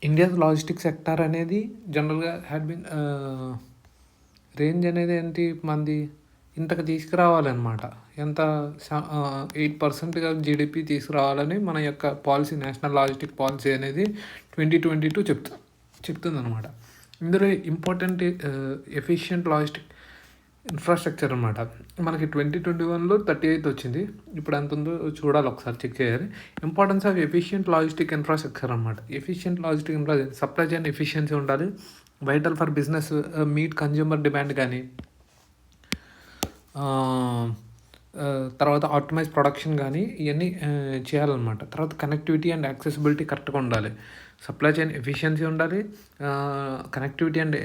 India's logistic sector అనేది జనరల్‌గా had been range అనేది ఏంటి మనది ఇంతకు తీసుకురావాలనమాట. ఎంత 8%గా జీడీపీ తీసుకురావాలని మన యొక్క పాలసీ నేషనల్ లాజిస్టిక్ పాలసీ అనేది 2022 చెప్తుందనమాట. ఇందులో ఇంపార్టెంట్ ఎఫిషియంట్ లాజిస్టిక్ ఇన్ఫ్రాస్ట్రక్చర్ అనమాట. మనకి 2021లో 38 వచ్చింది. ఇప్పుడు ఎంత ఉందో చూడాలి, ఒకసారి చెక్ చేయాలి. Importance of efficient logistic infrastructure అనమాట. Efficient logistic supply chain efficiency ఉండాలి. Vital for business meet consumer demand కానీ, తర్వాత ఆప్టిమైజ్ ప్రొడక్షన్ కానీ ఇవన్నీ చేయాలన్నమాట. తర్వాత కనెక్టివిటీ అండ్ యాక్సెసిబిలిటీ కరెక్ట్గా ఉండాలి. సప్లై చైన్ ఎఫిషియన్సీ ఉండాలి, కనెక్టివిటీ అండ్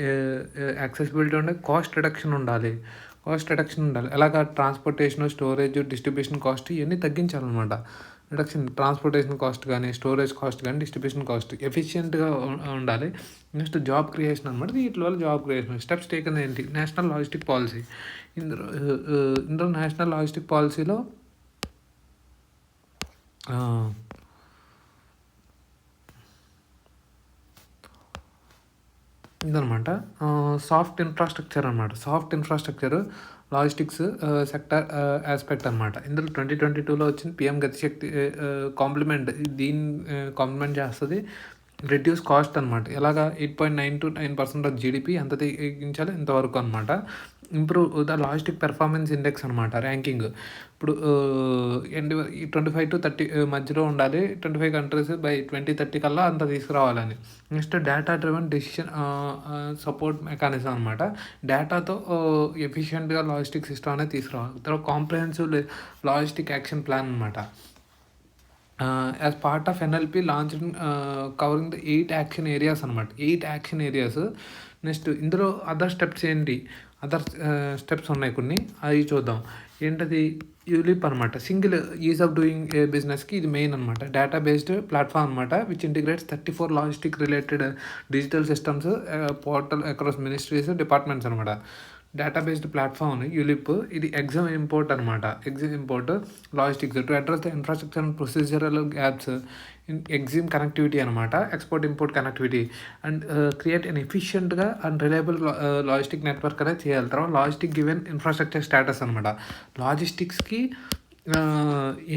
యాక్సెసిబిలిటీ ఉండాలి, కాస్ట్ రిడక్షన్ ఉండాలి. ఎలాగ ట్రాన్స్పోర్టేషన్, స్టోరేజ్, డిస్ట్రిబ్యూషన్ కాస్ట్ ఇవన్నీ తగ్గించాలన్నమాట. రిడక్షన్ ట్రాన్స్పోర్టేషన్ కాస్ట్ కానీ, స్టోరేజ్ కాస్ట్ కానీ, డిస్ట్రిబ్యూషన్ కాస్ట్ ఎఫిషియెంట్గా ఉండాలి. నెక్స్ట్ జాబ్ క్రియేషన్ అనమాట. వీటి వల్ల జాబ్ క్రియేషన్ స్టెప్స్ టేకన్ ఏంటి? National logistic policy. ఇందులో నేషనల్ లాజిస్టిక్ పాలసీలో ఇదనమాట soft infrastructure logistics sector aspect అనమాట. ఇందులో 2022లో వచ్చిన పిఎం గతిశక్తి కాంప్లిమెంట్ చేస్తుంది. రెడ్యూస్ కాస్ట్ అనమాట. ఎలాగా 8.9 to 9% ఆఫ్ జీడిపి ఎంత తగ్గించాలి ఇంతవరకు అనమాట. Improve the logistic performance index అనమాట, ర్యాంకింగ్. ఇప్పుడు 25 to 30 మధ్యలో ఉండాలి. 25 కంట్రీస్ బై 2030 కల్లా అంత తీసుకురావాలని. Next data driven decision support mechanism అనమాట. డేటాతో ఎఫిషియెంట్గా లాజిస్టిక్ సిస్టమ్ అనేది తీసుకురావాలి. తర్వాత కాంప్రహెన్సివ్ లాజిస్టిక్ యాక్షన్ ప్లాన్ అనమాట. As part of NLP launch covering the 8 action areas అనమాట. 8 యాక్షన్ ఏరియాస్. నెక్స్ట్ ఇందులో అదర్ స్టెప్స్ ఉన్నాయి కొన్ని, అవి చూద్దాం. ఏంటది? యూలిప్ అనమాట. సింగిల్ ఈజ్ ఆఫ్ డూయింగ్ బిజినెస్కి ఇది మెయిన్ అనమాట. డేటా బేస్డ్ ప్లాట్ఫామ్ అనమాట, which integrates 34 logistic related digital systems portal across ministries, departments అనమాట. Data based platform ULIP. ఇది exim import logistics to address the infrastructure and procedural gaps in exim connectivity అనమాట. Export import connectivity and create an ఎఫిషియెంట్గా and reliable logistic network అనేది చేయాలి. తర్వాత logistic given infrastructure status అనమాట. లాజిస్టిక్స్కి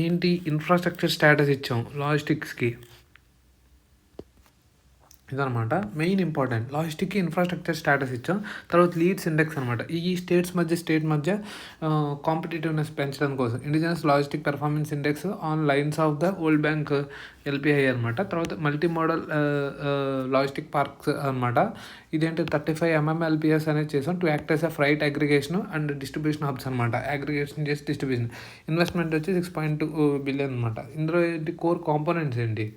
ఏంటి infrastructure status ఇచ్చాం లాజిస్టిక్స్కి, ఇదనమాట మెయిన్ ఇంపార్టెంట్. లాజిస్టిక్కి ఇన్ఫ్రాస్ట్రక్చర్ స్టేటస్ ఇచ్చాం. తర్వాత లీడ్స్ ఇండెక్స్ అనమాట. ఈ స్టేట్ మధ్య కాంపిటేటివ్నెస్ పెంచడం కోసం indigenous logistic performance index on lines of the world bank LPI అనమాట. తర్వాత మల్టీ మోడల్ లాజిస్టిక్ పార్క్స్ అనమాట. ఇదేంటి 35 MMLPS అనేది చేసాం to act as a freight aggregation and distribution hubs అనమాట. అగ్రిగేషన్ చేసి డిస్ట్రిబ్యూషన్. ఇన్వెస్ట్మెంట్ వచ్చి 6.2 బిలియన్ అనమాట. ఇందులో ఏంటి కోర్ కాంపోనెంట్స్ ఏంటి?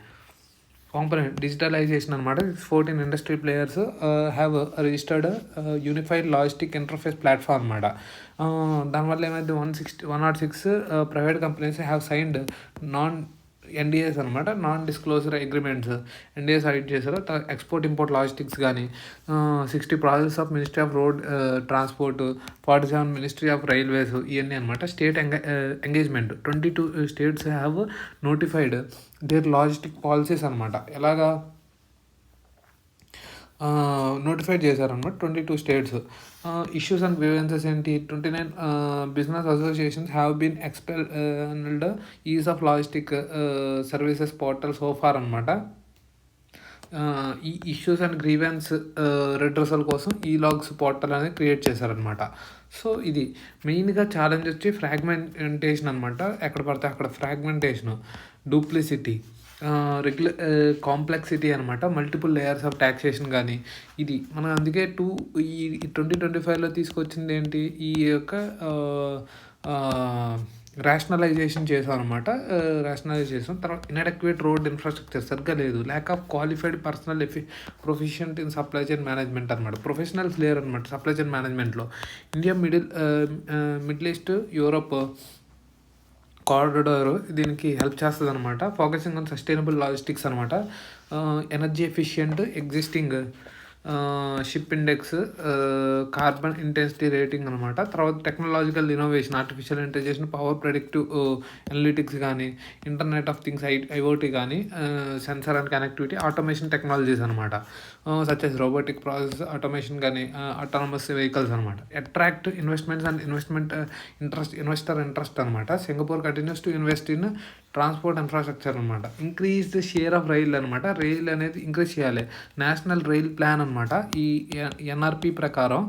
డిజిటలైజేషన్ అనమాట. 14 industry players have registered unified logistic interface platform అనమాట. దానివల్ల ఏమైతే 106 private companies have signed NDAs అనమాట, నాన్ డిస్క్లోజర్ అగ్రిమెంట్స్. NDAs సైడ్ చేశారు. ఎక్స్పోర్ట్ ఇంపోర్ట్ లాజిస్టిక్స్ కానీ 60 projects of ministry of road transport, 47 ministry of railways, ఇవన్నీ అనమాట. State engagement 22 states have notified their logistic policies అనమాట. ఎలాగా నోటిఫైడ్ చేశారనమాట 22 స్టేట్స్. ఇష్యూస్ అండ్ గ్రీవెన్సెస్ ఏంటి? 29 business associations have been expelled ease of logistic services portal so far అనమాట. ఈ issues and grievance redressal కోసం ఈ లాగ్స్ పోర్టల్ అనేది క్రియేట్ చేశారనమాట. సో ఇది మెయిన్గా ఛాలెంజ్ వచ్చి ఫ్రాగ్మెంటేషన్ అనమాట. ఎక్కడ పడితే అక్కడ ఫ్రాగ్మెంటేషను, డూప్లిసిటీ, కాంప్లెక్సిటీ అనమాట. మల్టిపుల్ లేయర్స్ ఆఫ్ ట్యాక్సేషన్ కానీ ఇది మనం అందుకే ఈ 2025లో తీసుకొచ్చింది ఏంటి? ఈ యొక్క రేషనలైజేషన్ చేసాం అనమాట. తర్వాత ఇన్అడెక్వేట్ రోడ్ ఇన్ఫ్రాస్ట్రక్చర్ సరిగ్గా లేదు. Lack of qualified personnel proficient in supply chain management అనమాట. ప్రొఫెషనల్స్ లేరు అనమాట సప్లై చైన్ మేనేజ్మెంట్లో. India middle east Europe corridor దీనికి హెల్ప్ చేస్తుంది అనమాట. ఫోకసింగ్ ఆన్ సస్టైనబుల్ లాజిస్టిక్స్ అనమాట. Energy efficient existing ship index, carbon intensity rating అనమాట. తర్వాత technological innovation, artificial intelligence, power predictive analytics కానీ, ఇంటర్నెట్ ఆఫ్ థింగ్స్ ఐఓటీ కానీ, sensor and connectivity, automation technologies అనమాట. Such as robotic process automation కానీ, autonomous vehicles అనమాట. Attract investments and investor interest అనమాట. Singapore continues to invest in transport infrastructure అనమాట. Increase the share of rail అనమాట. Rail అనేది increase చేయాలి. National rail plan అనమాట. ఈ ఎన్ఆర్పి ప్రకారం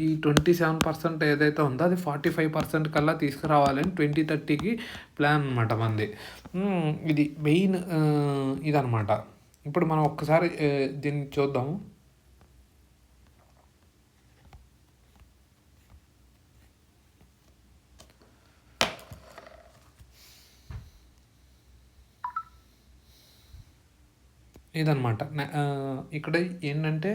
ఈ 27% ఏదైతే ఉందో అది 45% కల్లా తీసుకురావాలని 2030కి ప్లాన్ అనమాట మంది. ఇది మెయిన్ ఇదనమాట. ఇప్పుడు మనం ఒక్కసారి దీన్ని చూద్దాము. ఇదనమాట. ఇక్కడ ఏంటంటే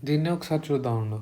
దీన్నే ఒకసారి చూద్దాం ఉండు.